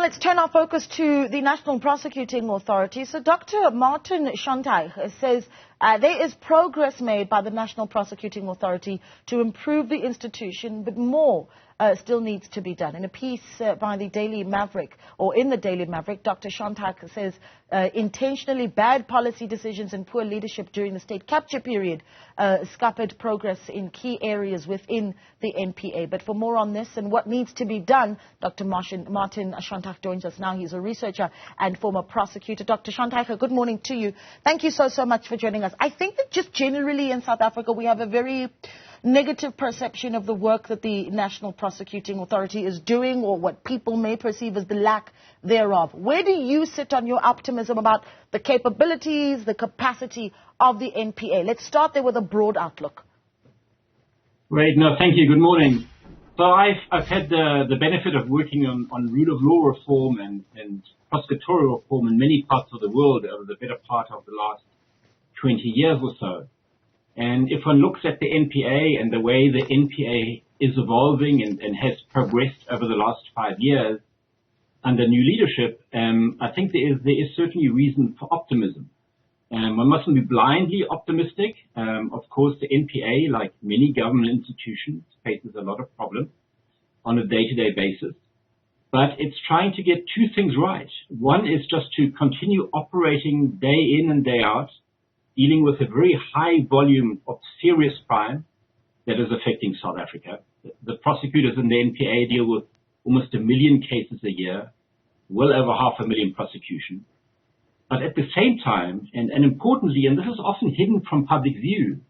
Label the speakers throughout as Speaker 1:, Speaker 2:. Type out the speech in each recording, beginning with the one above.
Speaker 1: let's turn our focus to the National Prosecuting Authority. So Dr. Martin Schönteich says there is progress made by the National Prosecuting Authority to improve the institution, but more still needs to be done. In a piece by the Daily Maverick, or in the Daily Maverick, Dr. Schönteich says intentionally bad policy decisions and poor leadership during the state capture period scuppered progress in key areas within the NPA. But for more on this and what needs to be done, Dr. Martin Schönteich joins us now. He's a researcher and former prosecutor. Dr. Schönteich, good morning to you. Thank you so much for joining us. I think that just generally in South Africa we have a very negative perception of the work that the National Prosecuting Authority is doing, or what people may perceive as the lack thereof. Where do you sit on your optimism about the capabilities, the capacity of the NPA? Let's start there with a broad outlook.
Speaker 2: Great. No, thank you. Good morning. So I've had the benefit of working on rule of law reform and prosecutorial reform in many parts of the world over the better part of the last 20 years or so. And if one looks at the NPA and the way the NPA is evolving and has progressed over the last 5 years under new leadership, I think there is certainly reason for optimism. One mustn't be blindly optimistic. Of course, the NPA, like many government institutions, faces a lot of problems on a day-to-day basis. But it's trying to get two things right. One is just to continue operating day in and day out, dealing with a very high volume of serious crime that is affecting South Africa. The prosecutors in the NPA deal with almost 1 million cases a year, well over 500,000 prosecutions. But at the same time, and importantly, and this is often hidden from public view,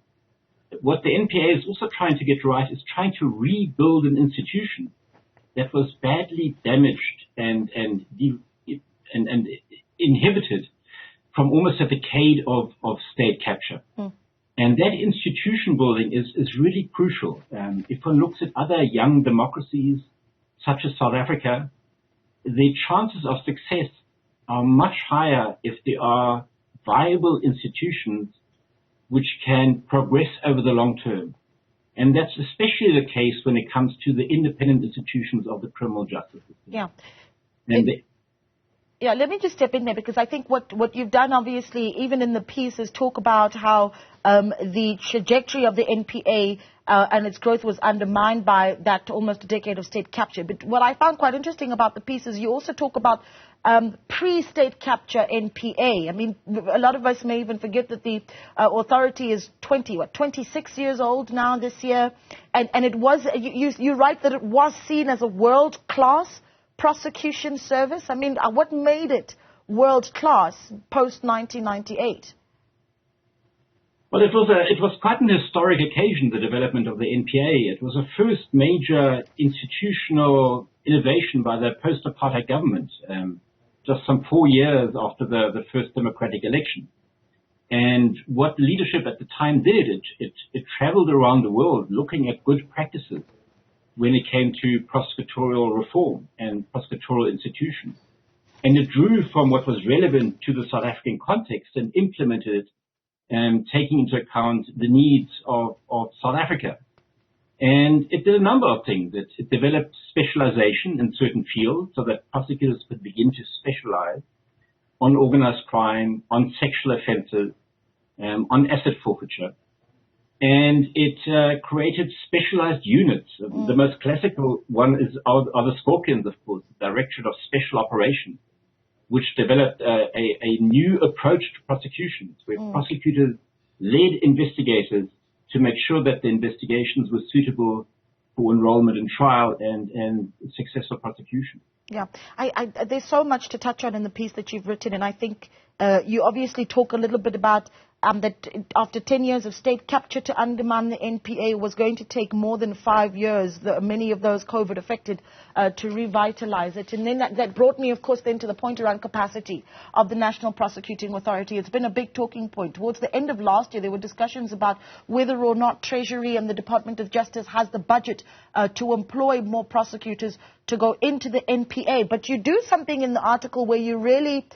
Speaker 2: what the NPA is also trying to get right is trying to rebuild an institution that was badly damaged and inhibited from almost a decade of state capture. And that institution building is really crucial. If one looks at other young democracies, such as South Africa, the chances of success are much higher if there are viable institutions which can progress over the long term. And that's especially the case when it comes to the independent institutions of the criminal justice system.
Speaker 1: Yeah.
Speaker 2: And
Speaker 1: Yeah, let me just step in there, because I think what you've done, obviously, even in the piece, is talk about how the trajectory of the NPA and its growth was undermined by that almost a decade of state capture. But what I found quite interesting about the piece is you also talk about pre-state capture NPA. I mean, a lot of us may even forget that the authority is 26 years old now this year. And it was, you write that it was seen as a world-class prosecution service. I mean, what made it world-class post-1998?
Speaker 2: Well, it was quite an historic occasion, the development of the NPA. It was the first major institutional innovation by the post-apartheid government, just some 4 years after the first democratic election. And what leadership at the time did, it traveled around the world looking at good practices when it came to prosecutorial reform and prosecutorial institutions. And it drew from what was relevant to the South African context and implemented it, taking into account the needs of South Africa. And it did a number of things. It developed specialization in certain fields so that prosecutors could begin to specialize on organized crime, on sexual offenses, on asset forfeiture. And it created specialized units. The most classical one are the Scorpions, of course, the Directorate of Special Operations, which developed a new approach to prosecutions, where prosecutors led investigators to make sure that the investigations were suitable for enrollment in trial and successful prosecution.
Speaker 1: Yeah, there's so much to touch on in the piece that you've written, and I think you obviously talk a little bit about that after 10 years of state capture to undermine the NPA was going to take more than 5 years, many of those COVID affected, to revitalize it. And then that brought me, of course, then to the point around capacity of the National Prosecuting Authority. It's been a big talking point. Towards the end of last year, there were discussions about whether or not Treasury and the Department of Justice has the budget to employ more prosecutors to go into the NPA. But you do something in the article where you really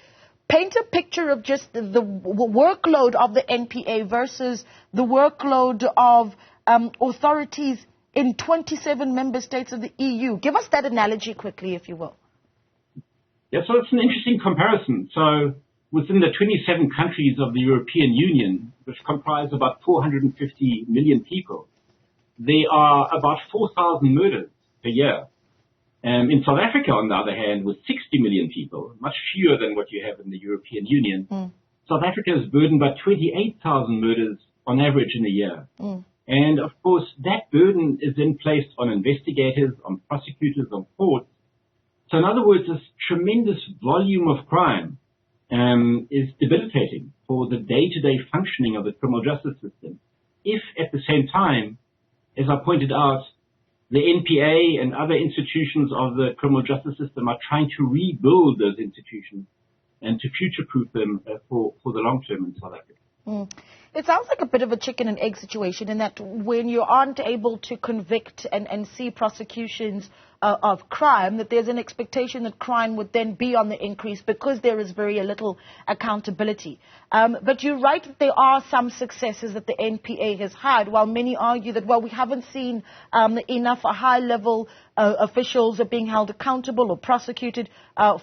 Speaker 1: paint a picture of just the workload of the NPA versus the workload of authorities in 27 member states of the EU. Give us that analogy quickly, if you will.
Speaker 2: Yeah, so it's an interesting comparison. So within the 27 countries of the European Union, which comprise about 450 million people, there are about 4,000 murders per year. In South Africa, on the other hand, with 60 million people, much fewer than what you have in the European Union, South Africa is burdened by 28,000 murders on average in a year. And of course, that burden is then placed on investigators, on prosecutors, on courts. So in other words, this tremendous volume of crime is debilitating for the day-to-day functioning of the criminal justice system. If at the same time, as I pointed out, the NPA and other institutions of the criminal justice system are trying to rebuild those institutions and to future-proof them for the long term in South Africa.
Speaker 1: It sounds like a bit of a chicken and egg situation in that when you aren't able to convict and see prosecutions of crime, that there's an expectation that crime would then be on the increase because there is very little accountability. But you're right that there are some successes that the NPA has had, while many argue that, well, we haven't seen enough high-level officials are being held accountable or prosecuted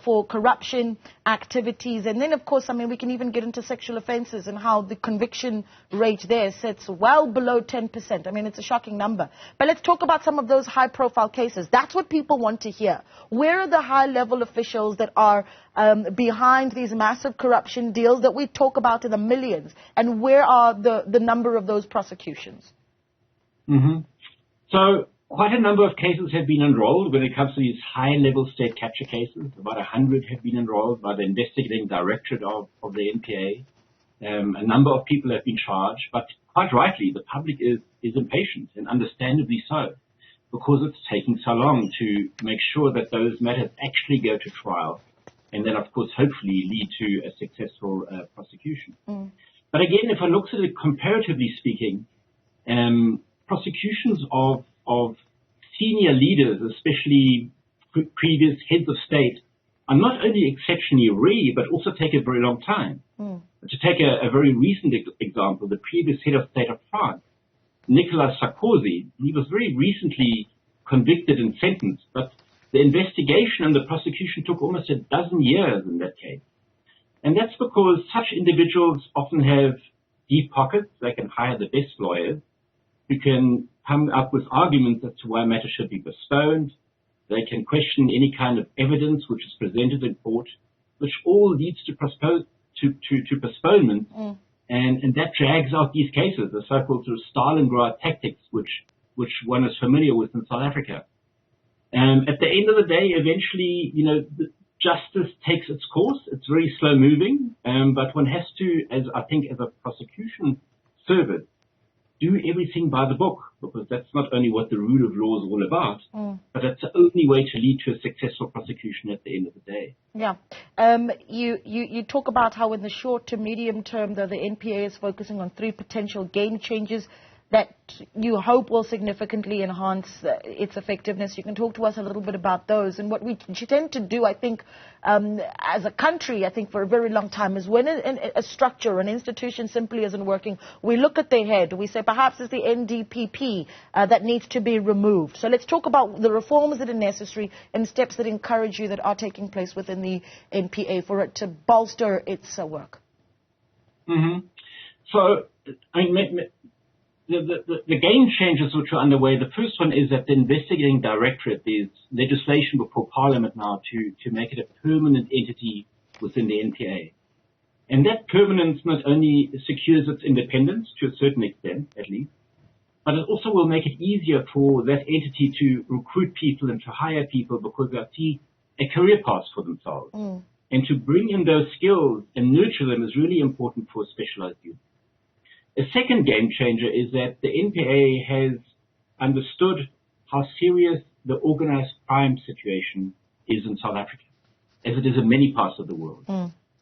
Speaker 1: for corruption activities. And then, of course, I mean, we can even get into sexual offenses and how the conviction rate there sits well below 10%. I mean, it's a shocking number. But let's talk about some of those high-profile cases. That's what people want to hear. Where are the high-level officials that are behind these massive corruption deals that we talk about in the millions? And where are the number of those prosecutions?
Speaker 2: So quite a number of cases have been enrolled when it comes to these high-level state capture cases. About 100 have been enrolled by the investigating directorate of the NPA. A number of people have been charged, but quite rightly, the public is impatient, and understandably so, because it's taking so long to make sure that those matters actually go to trial, and then, of course, hopefully lead to a successful prosecution. But again, if one looks at it comparatively speaking, prosecutions of senior leaders, especially previous heads of state, are not only exceptionally rare, but also take a very long time. To take a very recent example, the previous head of state of France, Nicolas Sarkozy, he was very recently convicted and sentenced, but the investigation and the prosecution took almost a dozen years in that case. And that's because such individuals often have deep pockets. They can hire the best lawyers who can come up with arguments as to why matters should be postponed. They can question any kind of evidence which is presented in court, which all leads to postponement, and that drags out these cases, the so-called sort of Stalingrad tactics, which one is familiar with in South Africa. At the end of the day, eventually, the justice takes its course. It's very slow moving, but one has to, as a prosecution service, do everything by the book, because that's not only what the rule of law is all about, but that's the only way to lead to a successful prosecution at the end of the day.
Speaker 1: Yeah. You talk about how in the short to medium term, the NPA is focusing on 3 potential game changers that you hope will significantly enhance its effectiveness. You can talk to us a little bit about those. And what we tend to do, I think, as a country, I think for a very long time, is when a structure, an institution simply isn't working, we look at their head. We say perhaps it's the NDPP that needs to be removed. So let's talk about the reforms that are necessary and steps that encourage you that are taking place within the NPA for it to bolster its work.
Speaker 2: So, I mean, the game changers which are underway, the first one is that the investigating directorate, there's legislation before Parliament now to make it a permanent entity within the NPA. And that permanence not only secures its independence to a certain extent, at least, but it also will make it easier for that entity to recruit people and to hire people because they'll see a career path for themselves. And to bring in those skills and nurture them is really important for specialized youth. A second game changer is that the NPA has understood how serious the organized crime situation is in South Africa, as it is in many parts of the world.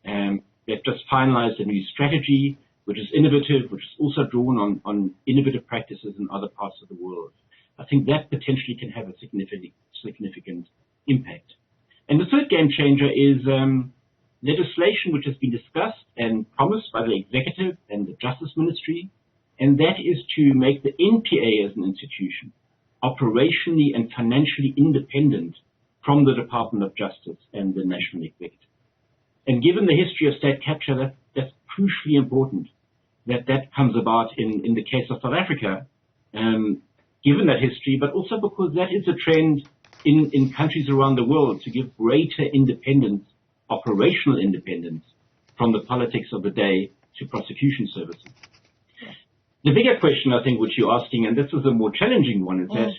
Speaker 2: They've just finalized a new strategy, which is innovative, which is also drawn on innovative practices in other parts of the world. I think that potentially can have a significant impact. And the third game changer is legislation which has been discussed and promised by the executive and the Justice Ministry, and that is to make the NPA as an institution operationally and financially independent from the Department of Justice and the National Executive. And given the history of state capture, that's crucially important that comes about in the case of South Africa, given that history, but also because that is a trend in countries around the world to give greater independence, operational independence, from the politics of the day to prosecution services. The bigger question, I think, which you're asking, and this is a more challenging one, is that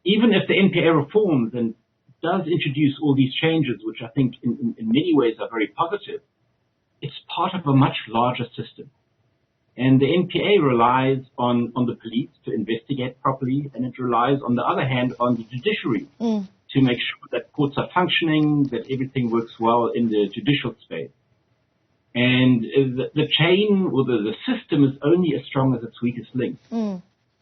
Speaker 2: even if the NPA reforms and does introduce all these changes, which I think in many ways are very positive, it's part of a much larger system. And the NPA relies on the police to investigate properly, and it relies, on the other hand, on the judiciary to make sure that courts are functioning, that everything works well in the judicial space. And the chain or the system is only as strong as its weakest link.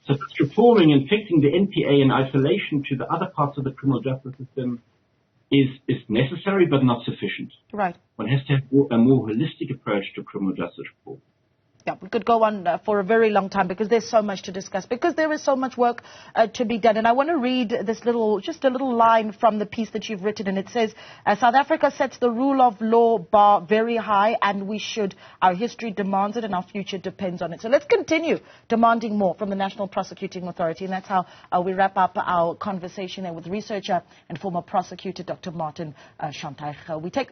Speaker 2: So reforming and fixing the NPA in isolation to the other parts of the criminal justice system is necessary but not sufficient.
Speaker 1: Right.
Speaker 2: One has to have a more holistic approach to criminal justice reform.
Speaker 1: Yeah, we could go on for a very long time because there's so much to discuss, because there is so much work to be done. And I want to read just a little line from the piece that you've written, and it says, South Africa sets the rule of law bar very high, and we should. Our history demands it, and our future depends on it. So let's continue demanding more from the National Prosecuting Authority, and that's how we wrap up our conversation there with researcher and former prosecutor Dr. Martin Schönteich. We take